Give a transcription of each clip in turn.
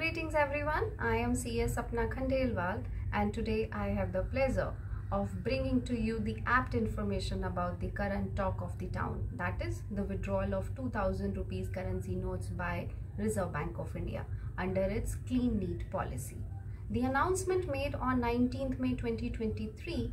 Greetings everyone, I am CS Sapna Khandelwal and today I have the pleasure of bringing to you the apt information about the current talk of the town, that is the withdrawal of 2000 rupees currency notes by Reserve Bank of India under its Clean Neat policy. The announcement made on 19th May 2023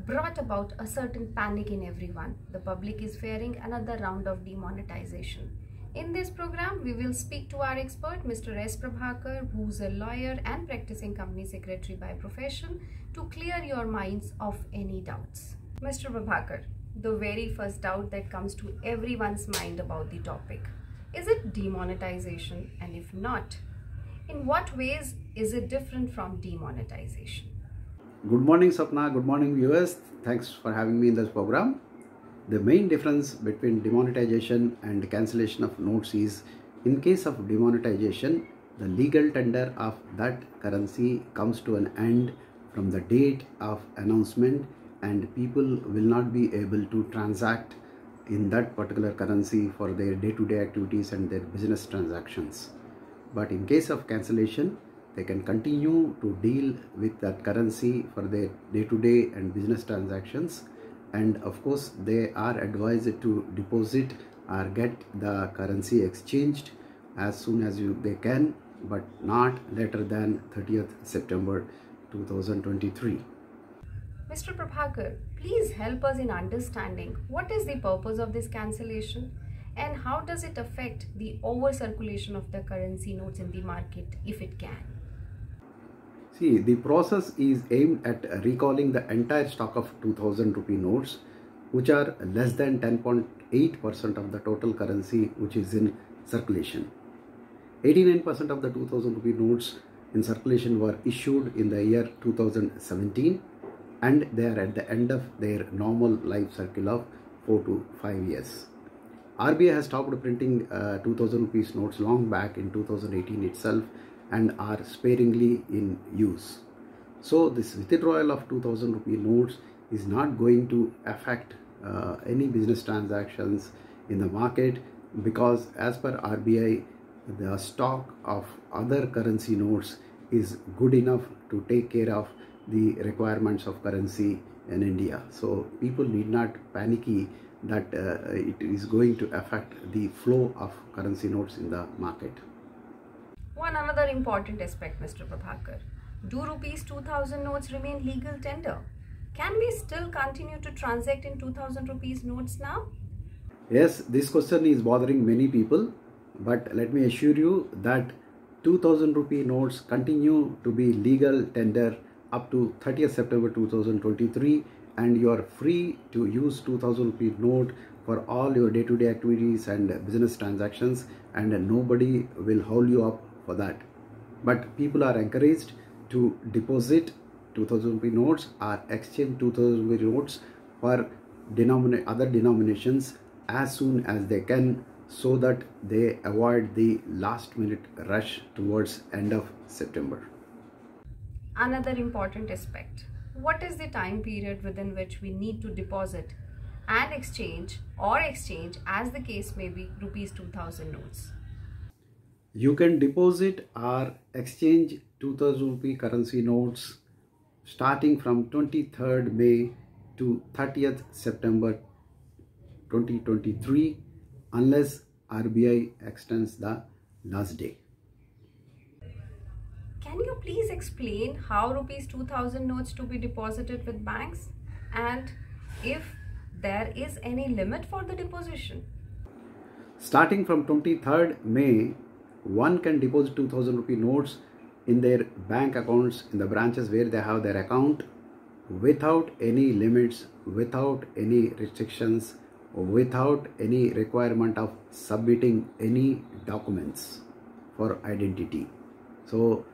brought about a certain panic in everyone. The public is fearing another round of demonetization. In this program, we will speak to our expert, Mr. Rs.2000, who's a lawyer and practicing company secretary by profession, to clear your minds of any doubts. Mr. 2000, the very first doubt that comes to everyone's mind about the topic, is it demonetization? And if not, in what ways is it different from demonetization? Good morning, Sapna. Good morning, viewers. Thanks for having me in this program. The main difference between demonetization and cancellation of notes is, in case of demonetization, the legal tender of that currency comes to an end from the date of announcement and people will not be able to transact in that particular currency for their day-to-day activities and their business transactions. But in case of cancellation, they can continue to deal with that currency for their day-to-day and business transactions. And of course, they are advised to deposit or get the currency exchanged as soon as they can, but not later than 30th September 2023. Mr. 2000, please help us in understanding what is the purpose of this cancellation and how does it affect the over circulation of the currency notes in the market, if it can. See, the process is aimed at recalling the entire stock of 2000 rupee notes, which are less than 10.8% of the total currency which is in circulation. 89% of the 2000 rupee notes in circulation were issued in the year 2017 and they are at the end of their normal life cycle of 4 to 5 years. RBI has stopped printing 2000 rupees notes long back in 2018 itself and are sparingly in use. So this withdrawal of 2000 rupee notes is not going to affect any business transactions in the market, because as per RBI, the stock of other currency notes is good enough to take care of the requirements of currency in India. So people need not panicky that it is going to affect the flow of currency notes in the market. One another important aspect, Mr. 2000. Do rupees 2000 notes remain legal tender? Can we still continue to transact in 2000 rupees notes now? Yes, this question is bothering many people, but let me assure you that 2000 rupee notes continue to be legal tender up to 30th September 2023, and you are free to use 2000 rupee note for all your day-to-day activities and business transactions, and nobody will hold you up for that. But people are encouraged to deposit 2000 rupee notes or exchange 2000 rupee notes for other denominations as soon as they can, so that they avoid the last minute rush towards end of September. Another important aspect, what is the time period within which we need to deposit and exchange as the case may be rupees 2000 notes? You can deposit or exchange 2000 rupee currency notes starting from 23rd May to 30th September 2023 unless RBI extends the last day. Can you please explain how rupees 2000 notes to be deposited with banks and if there is any limit for the deposition? Starting from 23rd May, one can deposit 2000 rupee notes in their bank accounts in the branches where they have their account without any limits, without any restrictions, without any requirement of submitting any documents for identity. So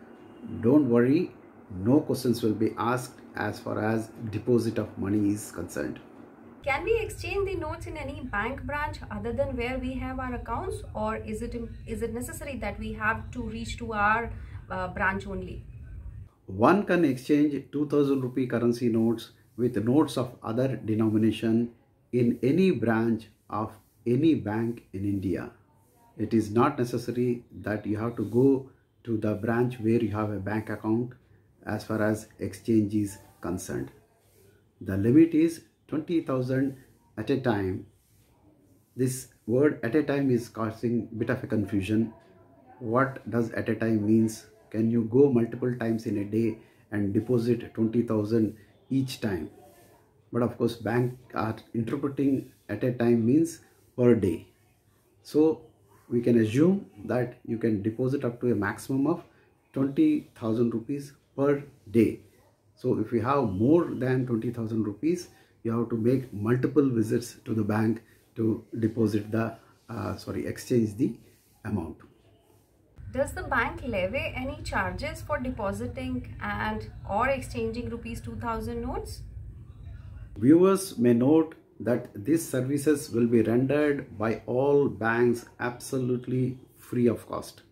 don't worry, no questions will be asked as far as deposit of money is concerned. Can we exchange the notes in any bank branch other than where we have our accounts, or is it necessary that we have to reach to our branch only? One can exchange 2000 rupee currency notes with notes of other denomination in any branch of any bank in India. It is not necessary that you have to go to the branch where you have a bank account as far as exchange is concerned. The limit is 20,000 at a time. This word at a time is causing a bit of a confusion. What does at a time means? Can you go multiple times in a day and deposit 20,000 each time? But of course, bank are interpreting at a time means per day. So we can assume that you can deposit up to a maximum of 20,000 rupees per day. So if you have more than 20,000 rupees, you have to make multiple visits to the bank to deposit the exchange the amount. Does the bank levy any charges for depositing and or exchanging rupees 2000 notes? Viewers may note that these services will be rendered by all banks absolutely free of cost.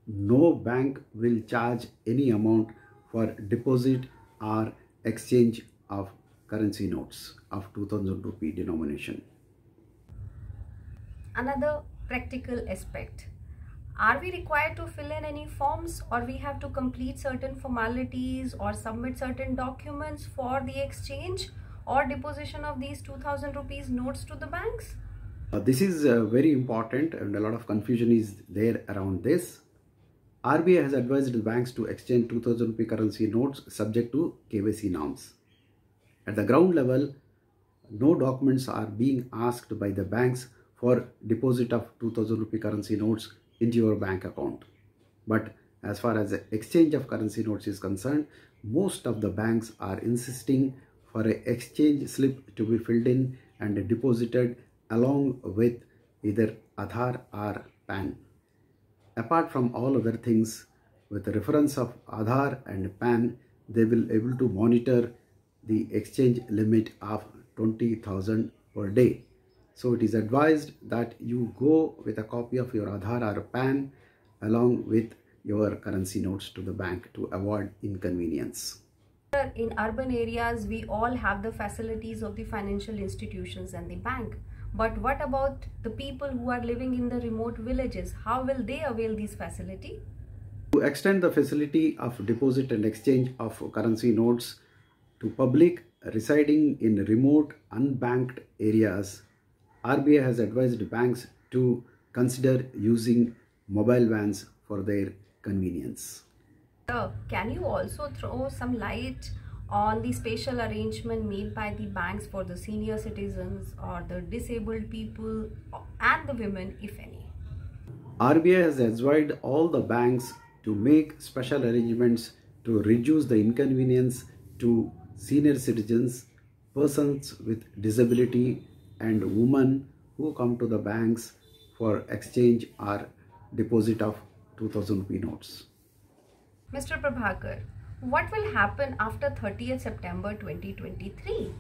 No bank will charge any amount for deposit or exchange of currency notes of 2000 rupee denomination. Another practical aspect. Are we required to fill in any forms, or we have to complete certain formalities or submit certain documents for the exchange or deposition of these 2000 rupees notes to the banks? This is very important, and a lot of confusion is there around this. RBI has advised the banks to exchange 2000 rupee currency notes subject to KYC norms. At the ground level, no documents are being asked by the banks for deposit of 2000 rupee currency notes into your bank account. But as far as the exchange of currency notes is concerned, most of the banks are insisting for an exchange slip to be filled in and deposited along with either Aadhaar or PAN. Apart from all other things, with the reference of Aadhaar and PAN, they will be able to monitor the exchange limit of 20,000 per day. So it is advised that you go with a copy of your Aadhaar or PAN along with your currency notes to the bank to avoid inconvenience. In urban areas, we all have the facilities of the financial institutions and the bank. But what about the people who are living in the remote villages? How will they avail these facilities? To extend the facility of deposit and exchange of currency notes to public residing in remote unbanked areas, RBI has advised banks to consider using mobile vans for their convenience. Can you also throw some light on the special arrangement made by the banks for the senior citizens or the disabled people and the women, if any? RBI has advised all the banks to make special arrangements to reduce the inconvenience to senior citizens, persons with disability, and women who come to the banks for exchange or deposit of 2000 rupee notes. Mr. Prabhakar, what will happen after 30th September 2023?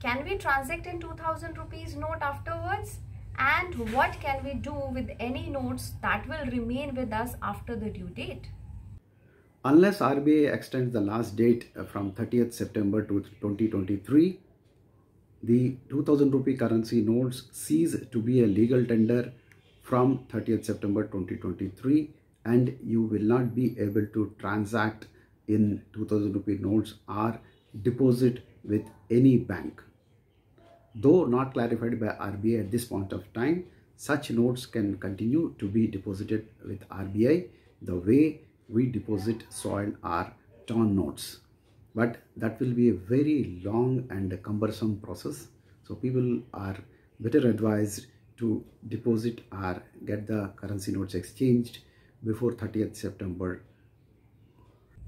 Can we transact in 2000 rupees note afterwards? And what can we do with any notes that will remain with us after the due date? Unless RBI extends the last date from 30th September to 2023, the 2000 rupee currency notes cease to be a legal tender from 30th September 2023, and you will not be able to transact in 2000 rupee notes or deposit with any bank. Though not clarified by RBI at this point of time, such notes can continue to be deposited with RBI the way we deposit soil or torn notes. But that will be a very long and cumbersome process. So people are better advised to deposit or get the currency notes exchanged before 30th September.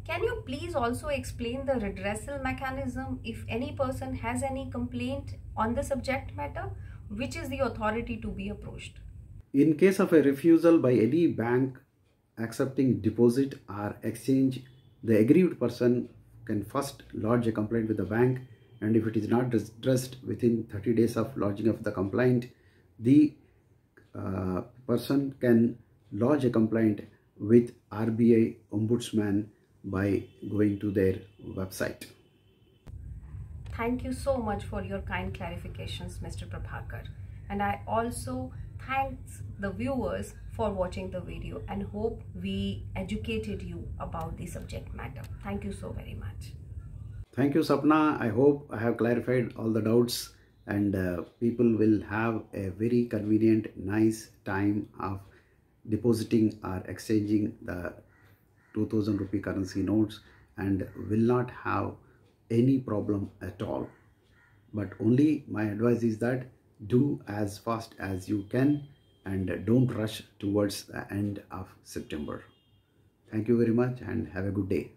Can you please also explain the redressal mechanism if any person has any complaint on the subject matter? Which is the authority to be approached? In case of a refusal by any bank accepting deposit or exchange, the aggrieved person can first lodge a complaint with the bank, and if it is not addressed within 30 days of lodging of the complaint, the person can lodge a complaint with RBI Ombudsman by going to their website. Thank you so much for your kind clarifications, Mr. Prabhakar. And I also thanks the viewers for watching the video and hope we educated you about the subject matter. Thank you so very much. Thank you, Sapna. I hope I have clarified all the doubts, and people will have a very convenient, nice time of depositing or exchanging the 2000 rupee currency notes and will not have any problem at all. But only my advice is that do as fast as you can and don't rush towards the end of September. Thank you very much and have a good day.